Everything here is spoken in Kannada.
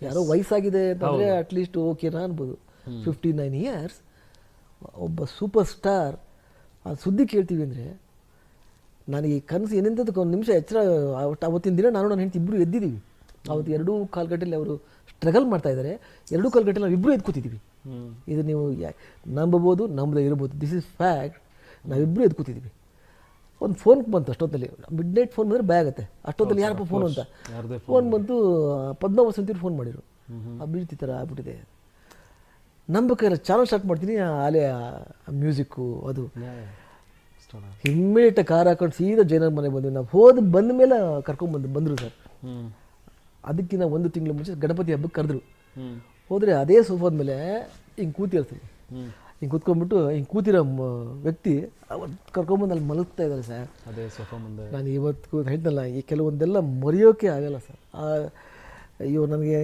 ಯಾರೋ ವಯಸ್ಸಾಗಿದೆ ಅಂತಂದರೆ ಅಟ್ಲೀಸ್ಟ್ ಓಕೆನಾ ಅನ್ಬೋದು. 59 ಇಯರ್ಸ್ ಒಬ್ಬ ಸೂಪರ್ ಸ್ಟಾರ್ ಆ ಸುದ್ದಿ ಕೇಳ್ತೀವಿ ಅಂದರೆ ನನಗೆ ಈ ಕನಸು ಏನೆಂಥದಕ್ಕೆ ಒಂದು ನಿಮಿಷ ಎಚ್ಚರ. ಅವತ್ತಿನ ದಿನ ನಾನು ನನ್ನ ಹೆಂಡತಿ ಇಬ್ಬರು ಎದ್ದಿದ್ದೀವಿ. ಅವತ್ತು 2:15 ಗಂಟೆಯಲ್ಲಿ ಅವರು ಸ್ಟ್ರಗಲ್ ಮಾಡ್ತಾ ಇದ್ದಾರೆ. 2:15 ಗಂಟೆಲಿ ನಾವು ಇಬ್ಬರು ಎದ್ದು ಕೂತಿದ್ದೀವಿ. ಇದು ನೀವು ನಂಬಬೋದು, ನಂಬದೇ ಇರ್ಬೋದು, ದಿಸ್ ಇಸ್ ಫ್ಯಾಕ್ಟ್. ನಾವಿಬ್ಬರು ಎದ್ದು ಕೂತಿದ್ದೀವಿ. ಒಂದು ಫೋನ್ ಬಂತು ಅಷ್ಟೊತ್ತಲ್ಲಿ. ಮಿಡ್ ನೈಟ್ ಫೋನ್ ಬಂದರೆ ಭಯ ಆಗುತ್ತೆ. ಅಷ್ಟೊತ್ತಲ್ಲಿ ಯಾರಪ್ಪ ಫೋನ್ ಅಂತ ಫೋನ್ ಬಂತು. ಪದ್ಮ ವಸಂತಿಯವ್ರು ಫೋನ್ ಮಾಡಿದರು. ಅಭಿಜಿತ್ ಈ ಥರ ಆಗ್ಬಿಟ್ಟಿದೆ. ನಂಬಬೇಕಾದ್ರೆ ಚಾನಲ್ ಸ್ಟಾರ್ಟ್ ಮಾಡ್ತೀನಿ. ಅಲ್ಲೇ ಮ್ಯೂಸಿಕ್ಕು ಅದು ಇಮ್ಮಿಡಿಯೇಟ್ ಕಾರ್ ಹಾಕೊಂಡು ಸೀದಾ ಜೈನರ ಮನೆಗೆ ಬಂದ್ವಿ. ನಾವು ಬಂದ ಮೇಲೆ ಬಂದರು ಸರ್. ಅದಕ್ಕಿಂತ 1 ತಿಂಗಳು ಮುಂಚೆ ಗಣಪತಿ ಹಬ್ಬಕ್ಕೆ ಕರೆದ್ರು. ಹೋದರೆ ಅದೇ ಸೋಫಾದ ಮೇಲೆ ಹಿಂಗೆ ಕೂತಿರ್ತೀವಿ. ಹಿಂಗೆ ಕೂತ್ಕೊಂಡ್ಬಿಟ್ಟು ಹಿಂಗೆ ಕೂತಿರೋ ವ್ಯಕ್ತಿ ಅವತ್ತು ಕರ್ಕೊಂಬಂದು ಅಲ್ಲಿ ಮಲಗ್ತಾ ಇದ್ದಾರೆ ಸರ್. ಅದೇ ಸೋಫಾ ಮುಂದೆ. ನಾನು ಇವತ್ತು ಹೇಳ್ತಲ್ಲ, ಈ ಕೆಲವೊಂದೆಲ್ಲ ಮರೆಯೋಕೆ ಆಗಲ್ಲ ಸರ್. ಅಯ್ಯೋ ನನಗೆ